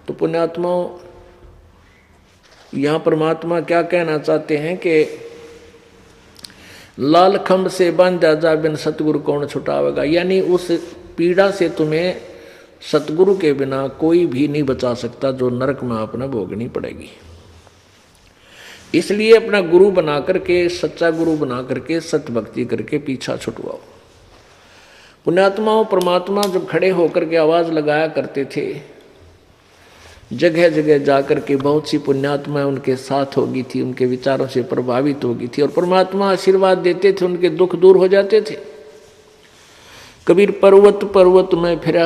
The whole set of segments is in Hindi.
तो पुण्यात्माओं, यहाँ परमात्मा क्या कहना चाहते हैं कि लाल खंभ से बांधा जा बिन सतगुरु कौन छुटावेगा, यानी उस पीड़ा से तुम्हें सतगुरु के बिना कोई भी नहीं बचा सकता, जो नरक में अपना भोगनी पड़ेगी। इसलिए अपना गुरु बना करके, सच्चा गुरु बना करके, सत्य भक्ति करके पीछा छुटवाओ। पुण्यात्माओं, परमात्मा जब खड़े होकर के आवाज लगाया करते थे, जगह जगह जाकर के बहुत सी पुण्यात्माएं उनके साथ होगी थी, उनके विचारों से प्रभावित होगी थी, और परमात्मा आशीर्वाद देते थे, उनके दुख दूर हो जाते थे। कबीर पर्वत पर्वत में फिरा,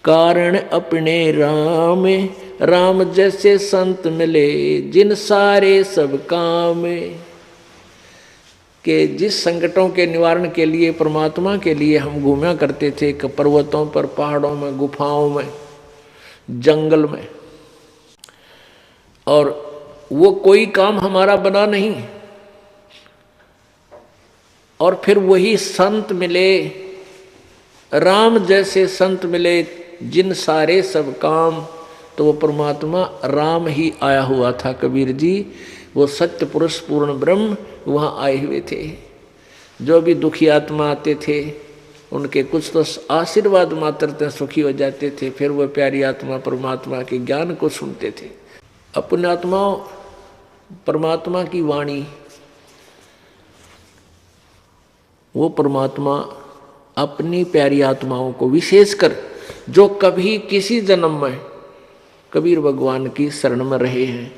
कारण अपने राम, राम जैसे संत मिले जिन सारे सब काम। कि जिस संकटों के निवारण के लिए परमात्मा के लिए हम घूमा करते थे, पर्वतों पर, पहाड़ों में, गुफाओं में, जंगल में, और वो कोई काम हमारा बना नहीं, और फिर वही संत मिले, राम जैसे संत मिले जिन सारे सब काम। तो वो परमात्मा राम ही आया हुआ था। कबीर जी वो सत्य पुरुष पूर्ण ब्रह्म वहाँ आए हुए थे। जो भी दुखी आत्मा आते थे उनके कुछ तो आशीर्वाद मात्र सुखी हो जाते थे, फिर वो प्यारी आत्मा परमात्मा के ज्ञान को सुनते थे। अपने आत्माओं, परमात्मा की वाणी, वो परमात्मा अपनी प्यारी आत्माओं को, विशेषकर जो कभी किसी जन्म में कबीर भगवान की शरण में रहे हैं,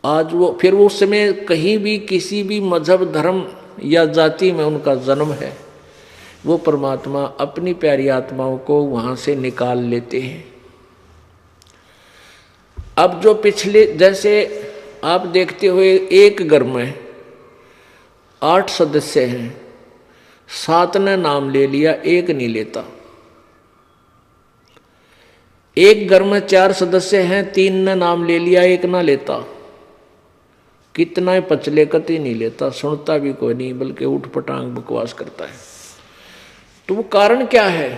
आज वो फिर उस समय कहीं भी किसी भी मजहब, धर्म या जाति में उनका जन्म है, वो परमात्मा अपनी प्यारी आत्माओं को वहां से निकाल लेते हैं। अब जो पिछले, जैसे आप देखते हुए एक घर में 8 सदस्य हैं, 7 ने नाम ले लिया, एक नहीं लेता। एक घर में 4 सदस्य हैं, 3 ने नाम ले लिया, एक ना लेता। कितना ही पचले कति नहीं लेता, सुनता भी कोई नहीं, बल्कि उठ पटांग बकवास करता है। तो वो कारण क्या है?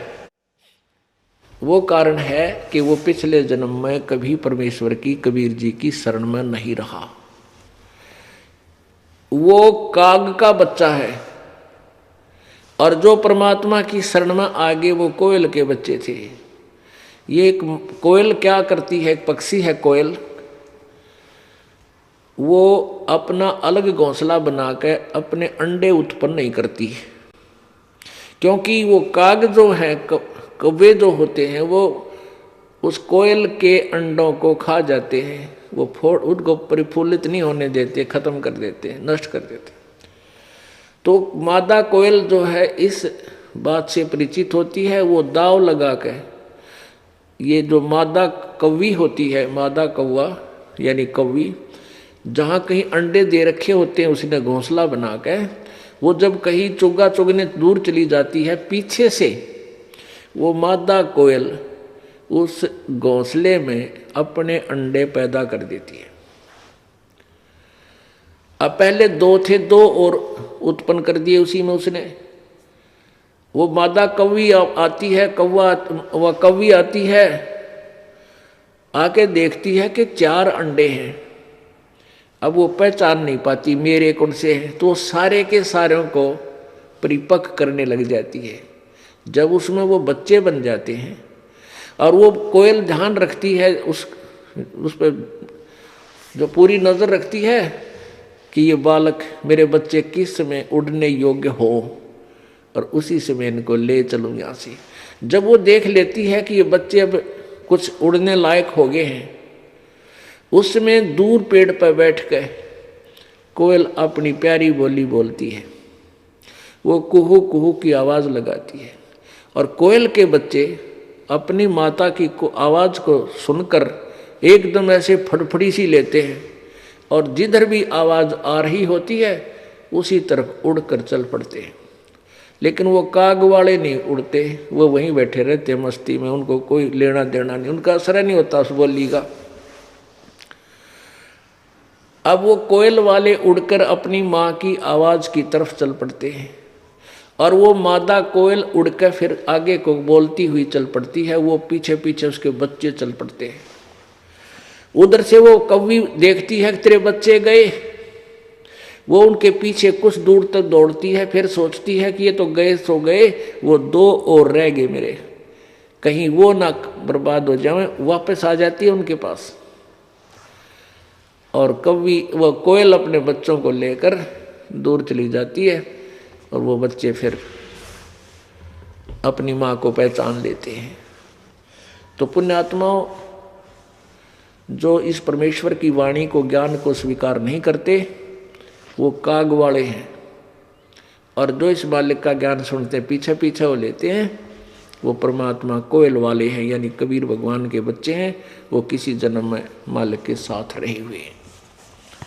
वो कारण है कि वो पिछले जन्म में कभी परमेश्वर की, कबीर जी की शरण में नहीं रहा। वो काग का बच्चा है, और जो परमात्मा की शरण में आगे वो कोयल के बच्चे थे। ये एक कोयल क्या करती है, एक पक्षी है कोयल, वो अपना अलग घोंसला बनाकर अपने अंडे उत्पन्न नहीं करती, क्योंकि वो काग जो है, कौवे जो होते हैं, वो उस कोयल के अंडों को खा जाते हैं। वो उनको परिफुल्लित नहीं होने देते, खत्म कर देते, नष्ट कर देते। तो मादा कोयल जो है इस बात से परिचित होती है, वो दाव लगा के, ये जो मादा कौवी होती है, मादा कौवा यानी कौवी, जहाँ कहीं अंडे दे रखे होते हैं उसने घोंसला बना के, वो जब कहीं चुगा चुगने दूर चली जाती है, पीछे से वो मादा कोयल उस घोंसले में अपने अंडे पैदा कर देती है। अब पहले 2 थे, 2 और उत्पन्न कर दिए उसी में उसने। वो मादा कौवी आती है, वह कौवी आती है, आके देखती है कि 4 अंडे हैं। अब वो पहचान नहीं पाती मेरे कौन से हैं, तो सारे के सारों को परिपक्व करने लग जाती है। जब उसमें वो बच्चे बन जाते हैं, और वो कोयल ध्यान रखती है, उस पर जो पूरी नज़र रखती है कि ये बालक, मेरे बच्चे किस समय उड़ने योग्य हो, और उसी समय इनको ले चलूँ यहाँ से। जब वो देख लेती है कि ये बच्चे अब कुछ उड़ने लायक हो गए हैं, उस समय दूर पेड़ पर बैठ कर कोयल अपनी प्यारी बोली बोलती है। वो कुहू कुहू की आवाज़ लगाती है, और कोयल के बच्चे अपनी माता की आवाज़ को सुनकर एकदम ऐसे फड़फड़ी सी लेते हैं, और जिधर भी आवाज़ आ रही होती है उसी तरफ उड़कर चल पड़ते हैं। लेकिन वो काग वाले नहीं उड़ते, वो वहीं बैठे रहते मस्ती में, उनको कोई लेना देना नहीं, उनका असर नहीं होता उस बोली का। अब वो कोयल वाले उड़कर अपनी माँ की आवाज़ की तरफ चल पड़ते हैं, और वो मादा कोयल उड़कर फिर आगे को बोलती हुई चल पड़ती है, वो पीछे पीछे उसके बच्चे चल पड़ते हैं। उधर से वो कौवी देखती है कि तेरे बच्चे गए, वो उनके पीछे कुछ दूर तक दौड़ती है, फिर सोचती है कि ये तो गए सो गए, वो 2 और रह गए मेरे, कहीं वो ना बर्बाद हो जाए, वापस आ जाती है उनके पास। और कौवी वो कोयल अपने बच्चों को लेकर दूर चली जाती है और वो बच्चे फिर अपनी माँ को पहचान लेते हैं। तो पुण्यात्माओं, जो इस परमेश्वर की वाणी को, ज्ञान को स्वीकार नहीं करते, वो काग वाले हैं, और जो इस बालक का ज्ञान सुनते पीछे पीछे हो लेते हैं, वो परमात्मा कोयल वाले हैं, यानी कबीर भगवान के बच्चे हैं। वो किसी जन्म में मालिक के साथ रहे हुए हैं।